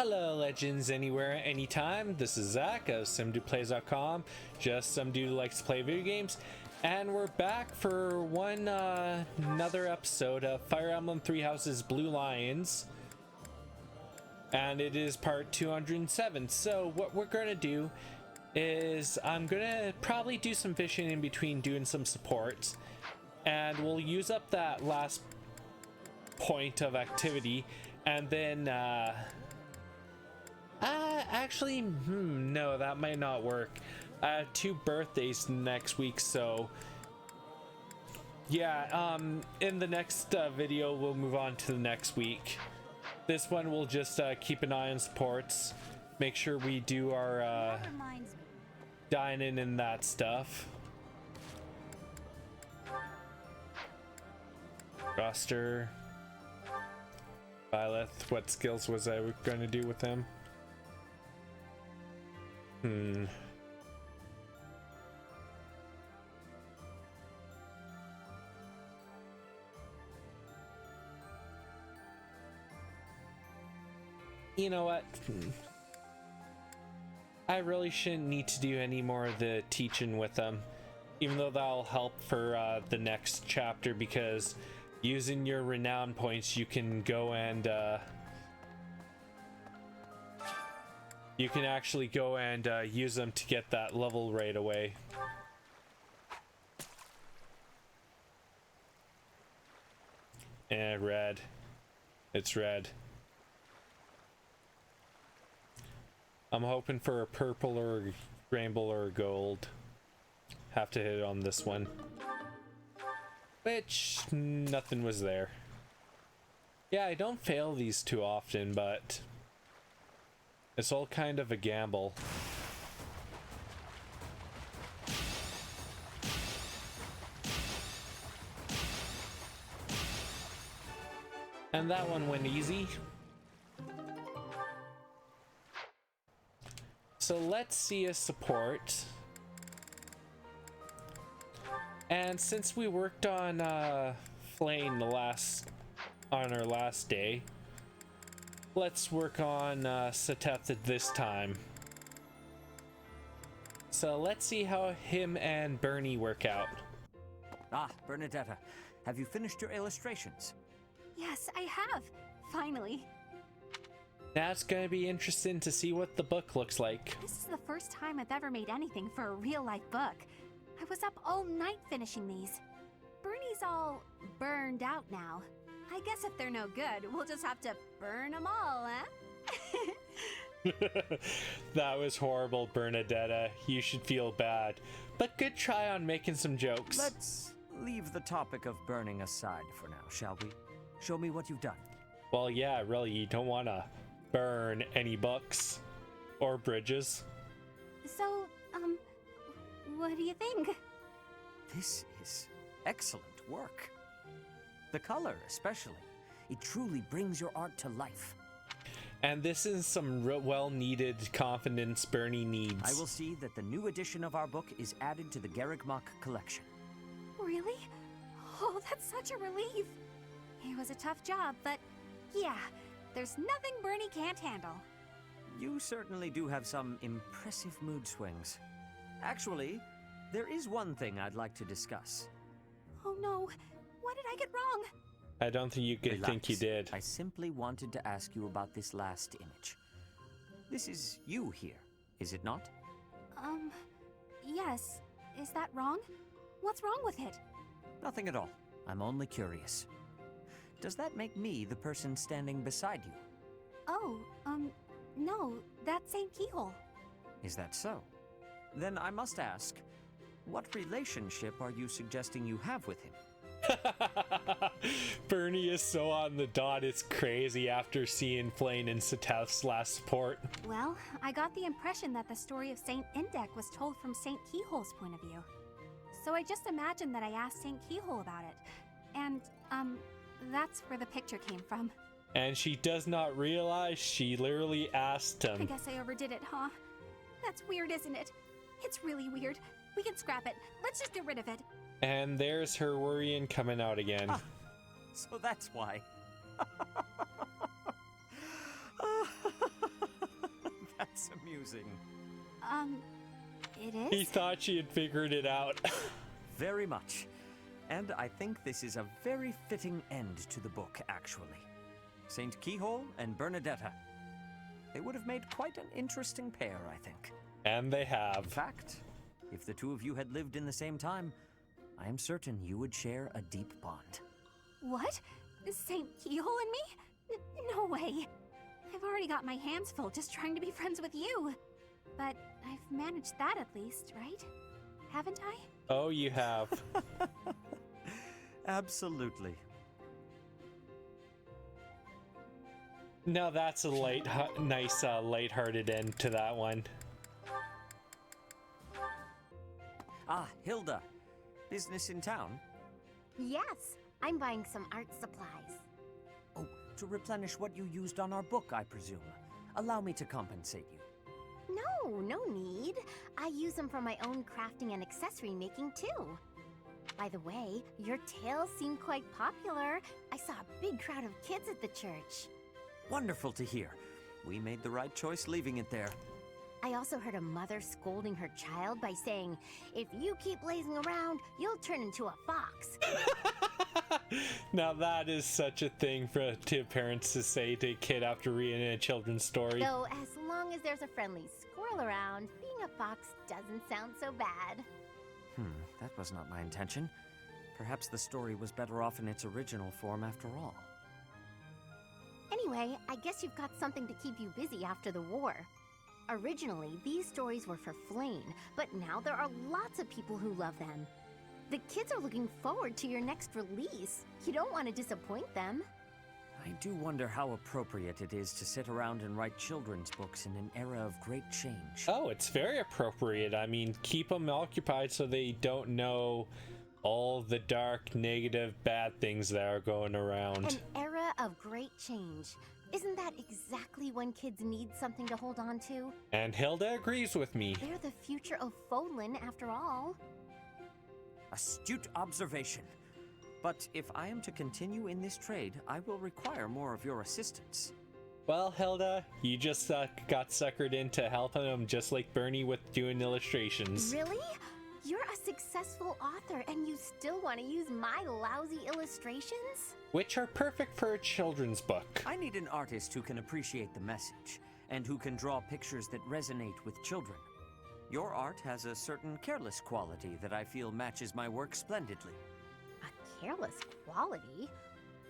Hello, legends anywhere, anytime. This is Zach of SomeDudePlays.com. Just some dude who likes to play video games, and we're back for another episode of Fire Emblem Three Houses Blue Lions, and it is part 207. So what we're gonna do is I'm gonna probably do some fishing in between doing some supports, and we'll use up that last point of activity, and then actually, no, that might not work. I have 2 birthdays next week, so yeah, in the next video we'll move on to the next week. This one we'll just keep an eye on supports, make sure we do our dining and that stuff. Roster, Violet, what skills was I going to do with them? You know what? I really shouldn't need to do any more of the teaching with them, even though that'll help for the next chapter, because using your renown points you can go and you can actually go and use them to get that level right away. And red. It's red. I'm hoping for a purple or rainbow or gold. Have to hit on this one. Which, nothing was there. Yeah, I don't fail these too often, but it's all kind of a gamble. And that one went easy. So let's see a support. And since we worked on Flame on our last day, let's work on Seteth this time. So let's see how him and Berned work out. Ah, Bernadetta, have you finished your illustrations? Yes, I have. Finally. Now it's going to be interesting to see what the book looks like. This is the first time I've ever made anything for a real-life book. I was up all night finishing these. Bernie's all burned out now. I guess if they're no good, we'll just have to burn them all, huh? That was horrible, Bernadetta. You should feel bad. But good try on making some jokes. Let's leave the topic of burning aside for now, shall we? Show me what you've done. Well, yeah, really, you don't want to burn any books or bridges. So, what do you think? This is excellent work. The color, especially. It truly brings your art to life. And this is some well-needed confidence Bernie needs. I will see that the new edition of our book is added to the Garrigmach collection. Really? Oh, that's such a relief. It was a tough job, but yeah, there's nothing Bernie can't handle. You certainly do have some impressive mood swings. Actually, there is one thing I'd like to discuss. Oh no, what did I get wrong? I don't think you could think you did. I simply wanted to ask you about this last image. This is you here, is it not? Yes. Is that wrong? What's wrong with it? Nothing at all. I'm only curious. Does that make me the person standing beside you? Oh, no, that's St. Keyhole. Is that so? Then I must ask, what relationship are you suggesting you have with him? Bernie is so on the dot, it's crazy after seeing Flame and Seteth's last support. Well, I got the impression that the story of St. Indec was told from St. Keyhole's point of view. So I just imagined that I asked St. Keyhole about it. And, that's where the picture came from. And she does not realize she literally asked him. I guess I overdid it, huh? That's weird, isn't it? It's really weird. We can scrap it. Let's just get rid of it. And there's her worrying coming out again. Ah, so that's why. confusing. It is? He thought she had figured it out. Very much. And I think this is a very fitting end to the book, actually. Saint Keyhole and Bernadetta. They would have made quite an interesting pair, I think. And they have. In fact, if the two of you had lived in the same time, I am certain you would share a deep bond. What? Saint Keyhole and me? No way. I've already got my hands full just trying to be friends with you. But I've managed that at least, right? Haven't I? Oh, you have. Absolutely. Now that's a nice, lighthearted end to that one. Ah, Hilda. Business in town? Yes, I'm buying some art supplies. Oh, to replenish what you used on our book, I presume. Allow me to compensate you. No need. I use them for my own crafting and accessory making too. By the way, your tales seem quite popular. I saw a big crowd of kids at the church. Wonderful to hear. We made the right choice leaving it there. I also heard a mother scolding her child by saying, "If you keep lazing around, you'll turn into a fox." Now that is such a thing to parents to say to a kid after reading a children's story. Though as long as there's a friendly squirrel around, being a fox doesn't sound so bad. That was not my intention. Perhaps the story was better off in its original form after all. Anyway, I guess you've got something to keep you busy after the war. Originally, these stories were for Flame, but now there are lots of people who love them. The kids are looking forward to your next release. You don't want to disappoint them. I do wonder how appropriate it is to sit around and write children's books in an era of great change. Oh, it's very appropriate. I mean, keep them occupied so they don't know all the dark, negative, bad things that are going around. An era of great change. Isn't that exactly when kids need something to hold on to? And Hilda agrees with me. They're the future of Folin, after all. Astute observation. But if I am to continue in this trade, I will require more of your assistance. Well, Hilda, you just got suckered into helping them just like Bernie with doing illustrations. Really? You're a successful author and you still want to use my lousy illustrations? Which are perfect for a children's book. I need an artist who can appreciate the message, and who can draw pictures that resonate with children. Your art has a certain careless quality that I feel matches my work splendidly. A careless quality?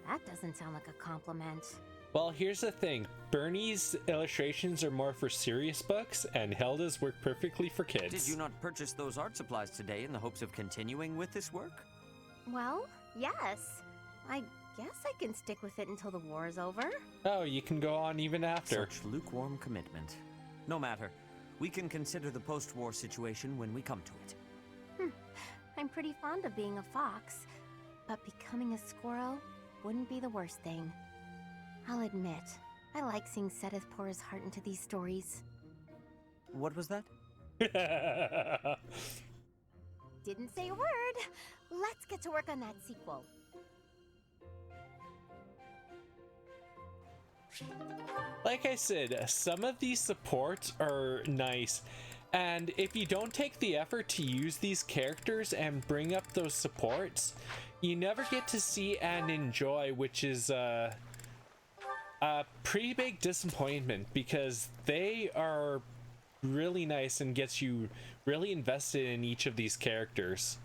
That doesn't sound like a compliment. Well, here's the thing. Bernie's illustrations are more for serious books, and Hilda's work perfectly for kids. Did you not purchase those art supplies today in the hopes of continuing with this work? Well, yes. I guess I can stick with it until the war is over. Oh, you can go on even after. Such lukewarm commitment. No matter. We can consider the post-war situation when we come to it. I'm pretty fond of being a fox, but becoming a squirrel wouldn't be the worst thing. I'll admit, I like seeing Seteth pour his heart into these stories. What was that? Didn't say a word. Let's get to work on that sequel. Like I said, some of these supports are nice, and if you don't take the effort to use these characters and bring up those supports, you never get to see and enjoy, which is a pretty big disappointment, because they are really nice and gets you really invested in each of these characters.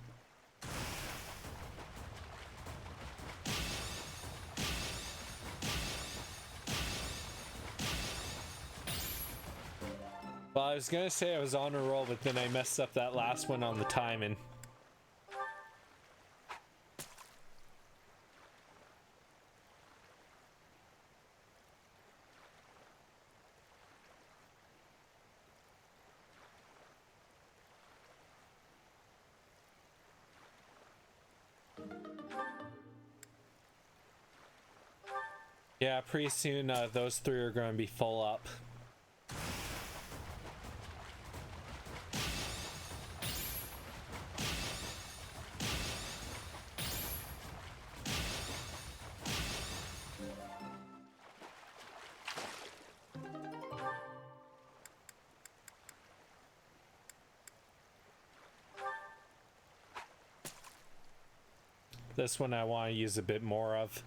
Well, I was gonna say I was on a roll, but then I messed up that last one on the timing. Yeah, pretty soon those three are going to be full up. This one I want to use a bit more of.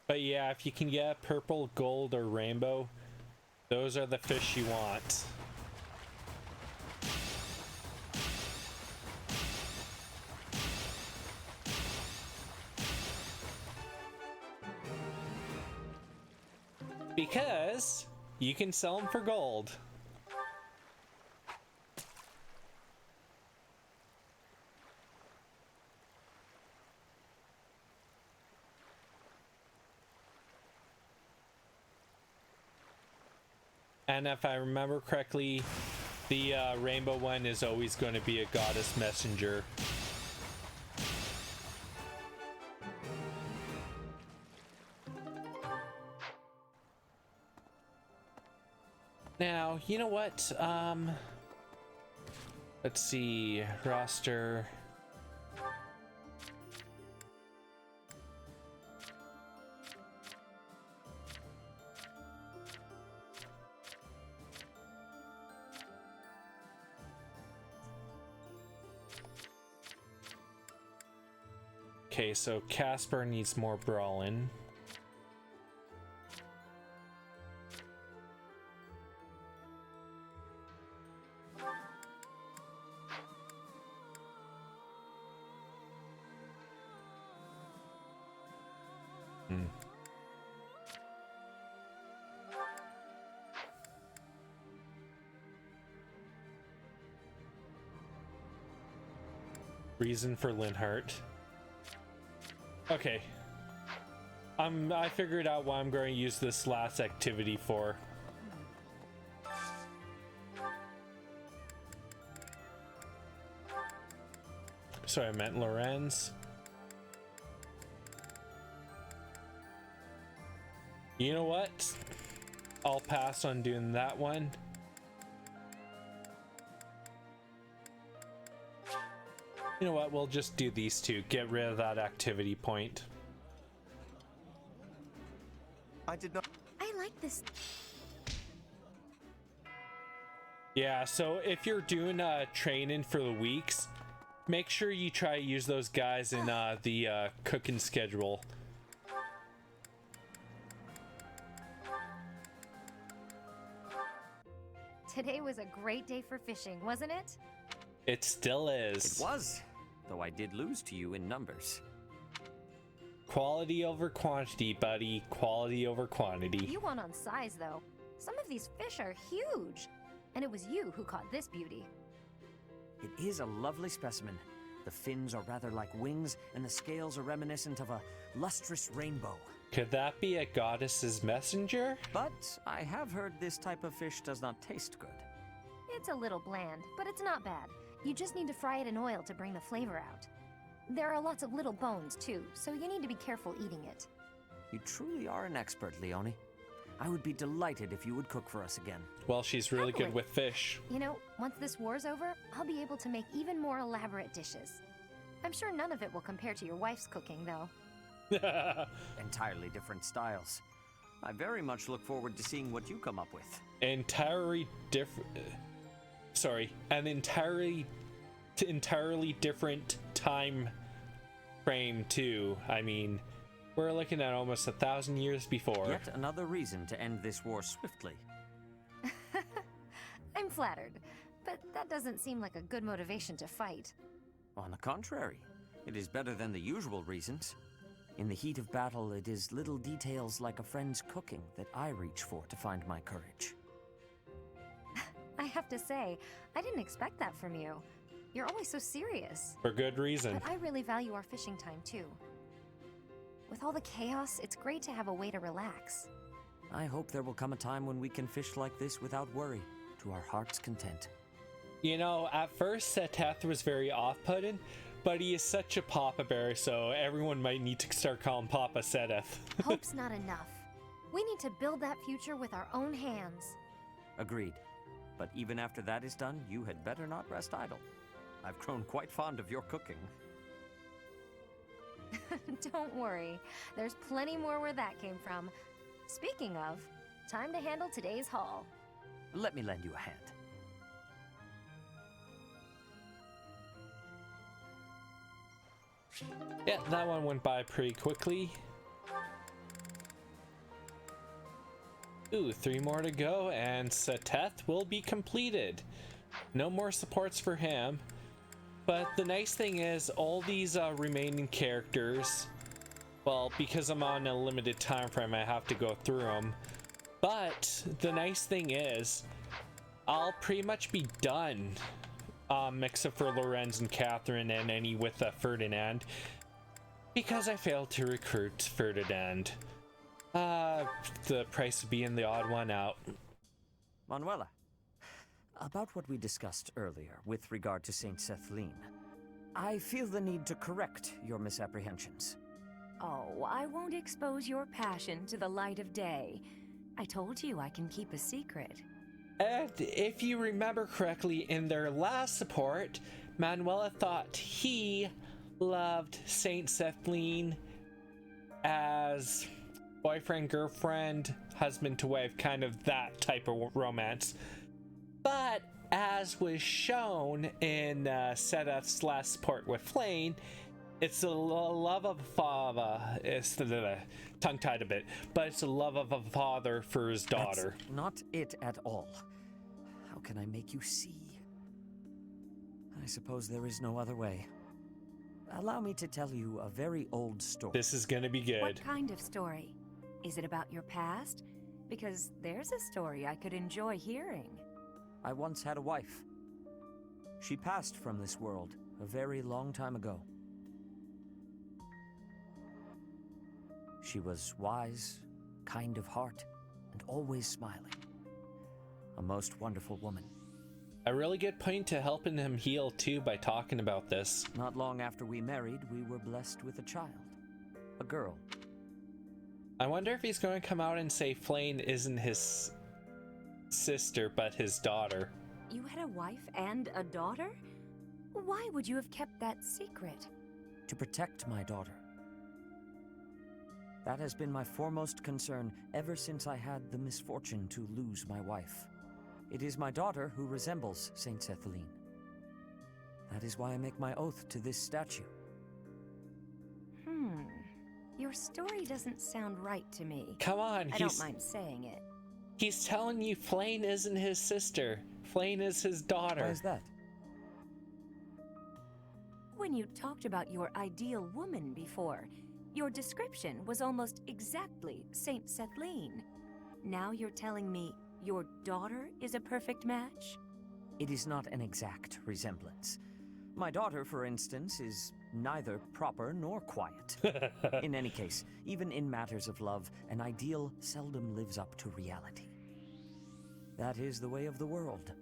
But yeah, if you can get purple, gold, or rainbow, those are the fish you want. Because you can sell them for gold. And if I remember correctly, the rainbow one is always going to be a goddess messenger. Now, you know what? Let's see, roster. Okay, so Casper needs more brawling. Reason for Linhart. Okay. I figured out what I'm going to use this last activity for. Sorry, I meant Lorenz. You know what? I'll pass on doing that one. You know what? We'll just do these two. Get rid of that activity point. I did not. I like this. Yeah, so if you're doing training for the weeks, make sure you try to use those guys in the cooking schedule. Today was a great day for fishing, wasn't it? It still is. It was, though I did lose to you in numbers. Quality over quantity, buddy. Quality over quantity. You won on size, though. Some of these fish are huge. And it was you who caught this beauty. It is a lovely specimen. The fins are rather like wings, and the scales are reminiscent of a lustrous rainbow. Could that be a goddess's messenger? But I have heard this type of fish does not taste good. It's a little bland, but it's not bad. You just need to fry it in oil to bring the flavor out. There are lots of little bones, too, so you need to be careful eating it. You truly are an expert, Leonie. I would be delighted if you would cook for us again. Well, she's really good with fish. You know, once this war's over, I'll be able to make even more elaborate dishes. I'm sure none of it will compare to your wife's cooking, though. Entirely different styles. I very much look forward to seeing what you come up with. Entirely different. Sorry, an entirely different time frame too. I mean, we're looking at almost 1,000 years before. Yet another reason to end this war swiftly. I'm flattered, but that doesn't seem like a good motivation to fight. On the contrary, it is better than the usual reasons. In the heat of battle, it is little details like a friend's cooking that I reach for to find my courage. I have to say, I didn't expect that from you. You're always so serious. For good reason. But I really value our fishing time, too. With all the chaos, it's great to have a way to relax. I hope there will come a time when we can fish like this without worry, to our heart's content. You know, at first Seteth was very off-putting, but he is such a Papa Bear, so everyone might need to start calling Papa Seteth. Hope's not enough. We need to build that future with our own hands. Agreed. But even after that is done, you had better not rest idle. I've grown quite fond of your cooking. Don't worry. There's plenty more where that came from. Speaking of, time to handle today's haul. Let me lend you a hand. Yeah, that one went by pretty quickly. Ooh, 3 more to go, and Seteth will be completed. No more supports for him. But the nice thing is, all these remaining characters, well, because I'm on a limited time frame, I have to go through them. But the nice thing is, I'll pretty much be done, except for Lorenz and Catherine and any with Ferdinand, because I failed to recruit Ferdinand. The price of being the odd one out. Manuela, about what we discussed earlier with regard to Saint Seteth, I feel the need to correct your misapprehensions. Oh, I won't expose your passion to the light of day. I told you I can keep a secret. And if you remember correctly, in their last support, Manuela thought he loved Saint Seteth as boyfriend, girlfriend, husband to wife, kind of that type of romance. But as was shown in Seteth's last support with Flane, it's the love of a father. It's the tongue-tied a bit, but it's the love of a father for his daughter. That's not it at all. How can I make you see? I suppose there is no other way. Allow me to tell you a very old story. This is gonna be good. What kind of story? Is it about your past? Because there's a story I could enjoy hearing. I once had a wife. She passed from this world a very long time ago. She was wise, kind of heart, and always smiling. A most wonderful woman. A really good point to helping him heal too by talking about this. Not long after we married, we were blessed with a child. A girl. I wonder if he's going to come out and say Flane isn't his sister, but his daughter. You had a wife and a daughter? Why would you have kept that secret? To protect my daughter. That has been my foremost concern ever since I had the misfortune to lose my wife. It is my daughter who resembles Saint Seteth. That is why I make my oath to this statue. Your story doesn't sound right to me. Come on, I don't mind saying it. He's telling you Flane isn't his sister. Flane is his daughter. Why is that? When you talked about your ideal woman before, your description was almost exactly Saint Seteth. Now you're telling me your daughter is a perfect match? It is not an exact resemblance. My daughter, for instance, is neither proper nor quiet. In any case, even in matters of love, an ideal seldom lives up to reality. That is the way of the world.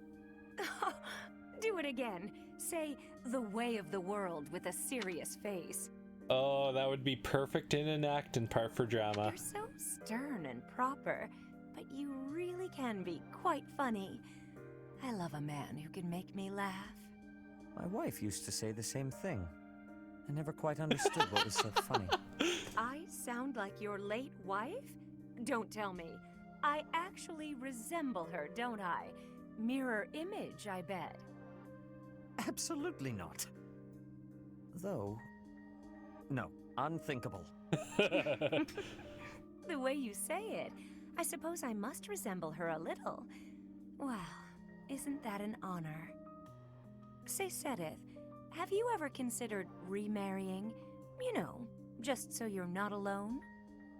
Do it again. Say, the way of the world with a serious face. Oh, that would be perfect in an acting part for drama. You're so stern and proper, but you really can be quite funny. I love a man who can make me laugh. My wife used to say the same thing. I never quite understood what was so funny. I sound like your late wife? Don't tell me. I actually resemble her, don't I? Mirror image, I bet. Absolutely not. Though... no, unthinkable. The way you say it, I suppose I must resemble her a little. Well, isn't that an honor? Say, Seteth, have you ever considered remarrying? You know, just so you're not alone?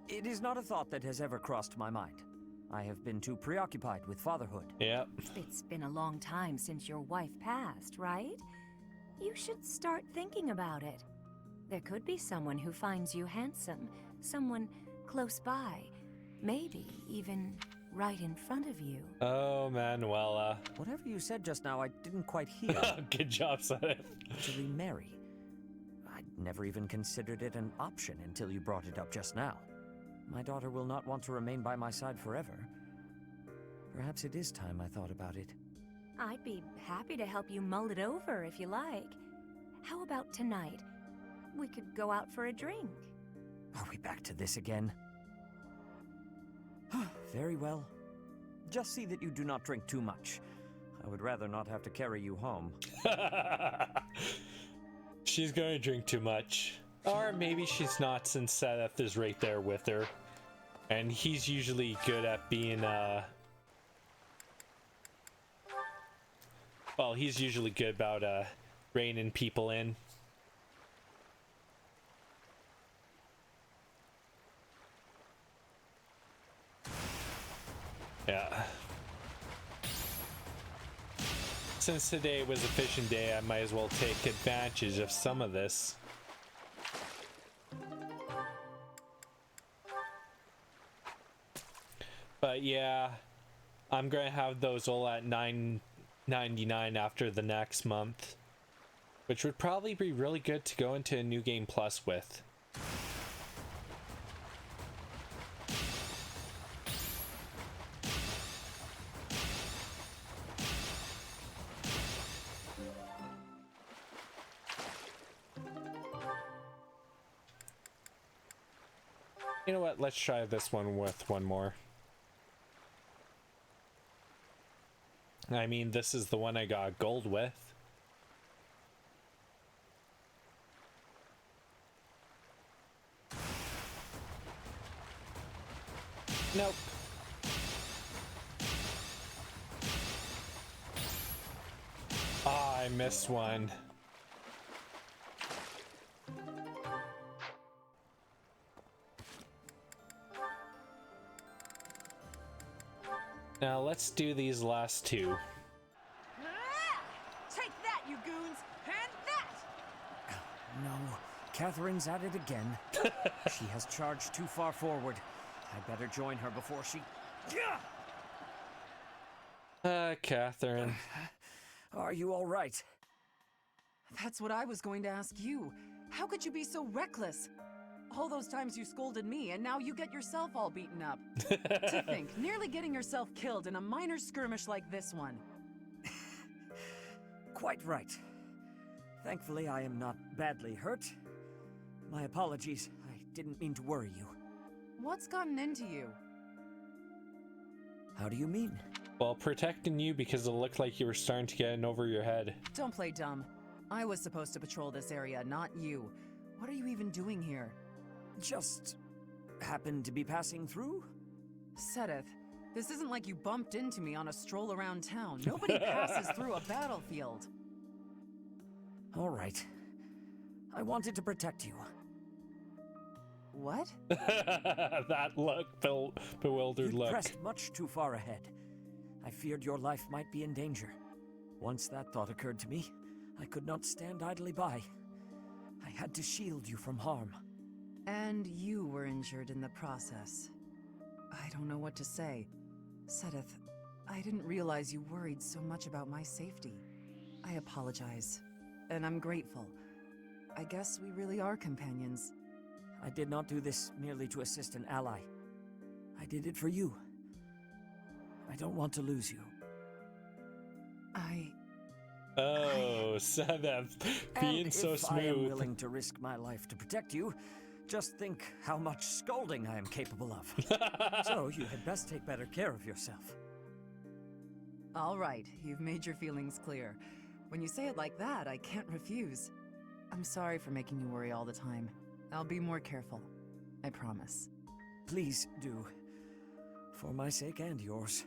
It is not a thought that has ever crossed my mind. I have been too preoccupied with fatherhood. Yep. It's been a long time since your wife passed, right? You should start thinking about it. There could be someone who finds you handsome, someone close by, maybe even right in front of you. Oh, Manuela. Whatever you said just now, I didn't quite hear. Good job, Seteth. To remarry. I'd never even considered it an option until you brought it up just now. My daughter will not want to remain by my side forever. Perhaps it is time I thought about it. I'd be happy to help you mull it over if you like. How about tonight? We could go out for a drink. Are we back to this again? Very well. Just see that you do not drink too much. I would rather not have to carry you home. She's going to drink too much. Or maybe she's not, since Seteth is right there with her. And he's usually good at being, well, he's usually good about, reining people in. Yeah. Since today was a fishing day, I might as well take advantage of some of this. But yeah, I'm gonna have those all at $9.99 after the next month, which would probably be really good to go into a New Game Plus with. You know what? Let's try this one with one more. I mean, this is the one I got gold with. Nope. Ah, I missed one. Now let's do these last two. Take that, you goons! And that! No, Catherine's at it again. She has charged too far forward. I better join her before she... Catherine. Are you all right? That's what I was going to ask you. How could you be so reckless? All those times you scolded me, and now you get yourself all beaten up. To think, nearly getting yourself killed in a minor skirmish like this one. Quite right. Thankfully, I am not badly hurt. My apologies. I didn't mean to worry you. What's gotten into you? How do you mean? Well, protecting you because it looked like you were starting to get in over your head. Don't play dumb. I was supposed to patrol this area, not you. What are you even doing here? Just happened to be passing through? Seteth, this isn't like you bumped into me on a stroll around town. Nobody passes through a battlefield. All right. I wanted to protect you. What? That look, bewildered You look. pressed much too far ahead. I feared your life might be in danger. Once that thought occurred to me, I could not stand idly by. I had to shield you from harm. And you were injured in the process. I don't know what to say. Seteth, I didn't realize you worried so much about my safety. I apologize. And I'm grateful. I guess we really are companions. I did not do this merely to assist an ally. I did it for you. I don't want to lose you. Oh, Seteth, being so if I am smooth. willing to risk my life to protect you, just think how much scolding I am capable of. So you had best take better care of yourself. All right, you've made your feelings clear. When you say it like that, I can't refuse. I'm sorry for making you worry all the time. I'll be more careful. I promise. Please do. For my sake and yours.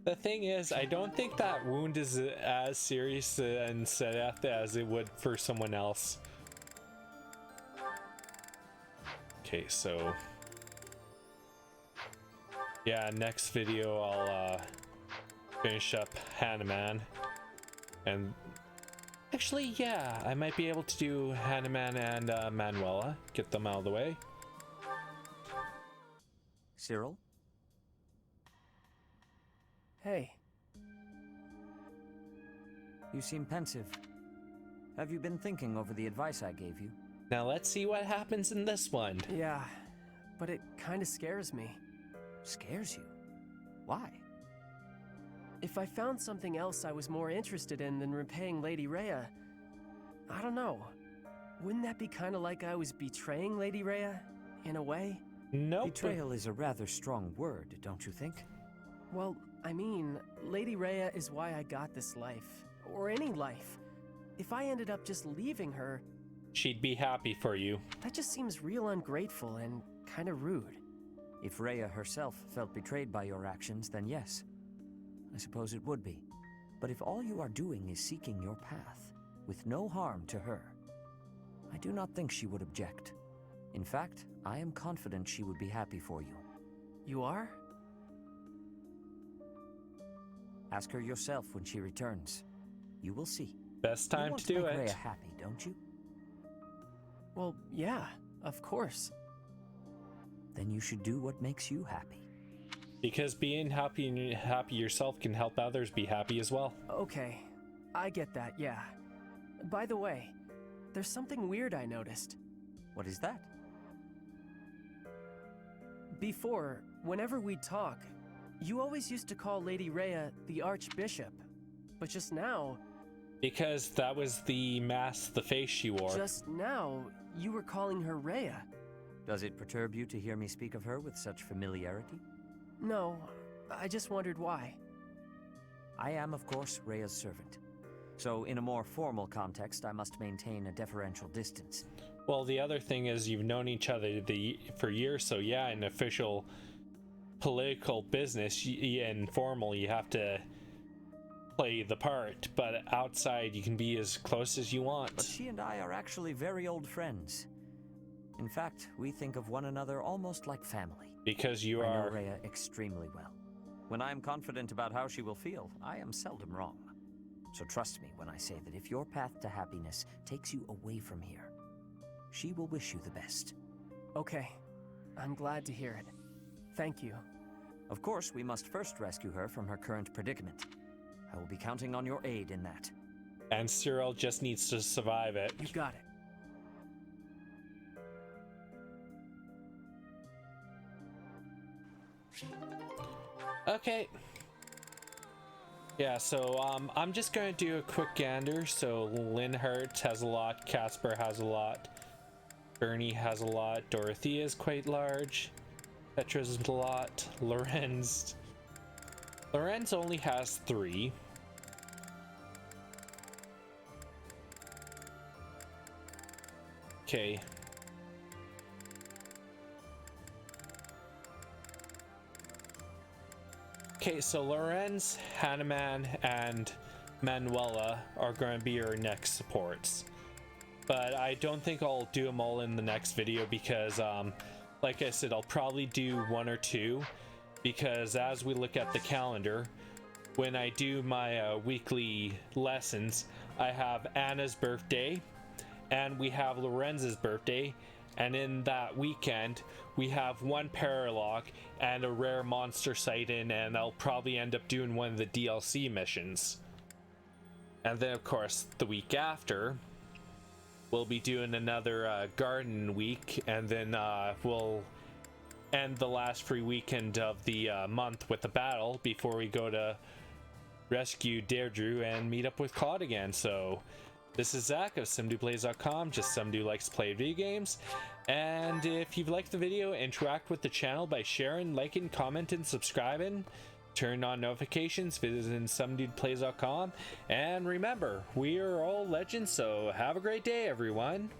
The thing is, I don't think that wound is as serious in Seteth as it would for someone else. Okay, so... yeah, next video I'll finish up Hanuman. And... actually, yeah, I might be able to do Hanuman and Manuela. Get them out of the way. Cyril? Hey. You seem pensive. Have you been thinking over the advice I gave you? Now let's see what happens in this one. Yeah, but it kinda scares me. Scares you? Why? If I found something else I was more interested in than repaying Lady Rhea, I don't know. Wouldn't that be kinda like I was betraying Lady Rhea, in a way? Nope. Betrayal is a rather strong word, don't you think? Well, I mean, Lady Rhea is why I got this life. Or any life. if I ended up just leaving her, She'd be happy for you. that just seems real ungrateful and kind of rude. If Rhea herself felt betrayed by your actions, then yes, I suppose it would be. But if all you are doing is seeking your path, with no harm to her, I do not think she would object. In fact, I am confident she would be happy for you. You are? Ask her yourself when she returns. You will see. Best You time want to do make it. Rhea happy, don't you? Well, yeah, of course. Then you should do what makes you happy. Because being happy and happy yourself can help others be happy as well. Okay, I get that, yeah. By the way, there's something weird I noticed. What is that? Before, whenever we'd talk, you always used to call Lady Rhea the Archbishop. But just now, Because that was the mask, the face she wore. you were calling her Rhea. Does it perturb you to hear me speak of her with such familiarity? No, I just wondered why. I am, of course, Rhea's servant. So, in a more formal context, I must maintain a deferential distance. Well, the other thing is you've known each other for years, so yeah, in official political business and formal, you have to play the part, but outside you can be as close as you want. But she and I are actually very old friends. In fact, we think of one another almost like family. Because you I know are... Rhea extremely well. When I am confident about how she will feel, I am seldom wrong. So trust me when I say that if your path to happiness takes you away from here, she will wish you the best. Okay, I'm glad to hear it. Thank you. Of course, we must first rescue her from her current predicament. I will be counting on your aid in that. And Cyril just needs to survive it. You got it. Okay. Yeah, so I'm just gonna do a quick gander. So Linhart has a lot, Casper has a lot, Bernie has a lot, Dorothea is quite large, Petra's a lot, Lorenz only has 3. Okay. Okay, so Lorenz, Hanuman, and Manuela are going to be our next supports. But I don't think I'll do them all in the next video because, like I said, I'll probably do 1 or 2. Because as we look at the calendar, when I do my weekly lessons, I have Anna's birthday, and we have Lorenz's birthday, and in that weekend, we have 1 paralog and a rare monster sighting, and I'll probably end up doing one of the DLC missions. And then, of course, the week after, we'll be doing another garden week, and then we'll end the last free weekend of the month with a battle before we go to rescue Deirdre and meet up with Claude again. So this is Zach of SomeDudePlays.com, just some dude likes to play video games. And if you've liked the video, interact with the channel by sharing, liking, commenting, subscribing, turn on notifications, visiting SomeDudePlays.com. And remember, we are all legends, so have a great day, everyone.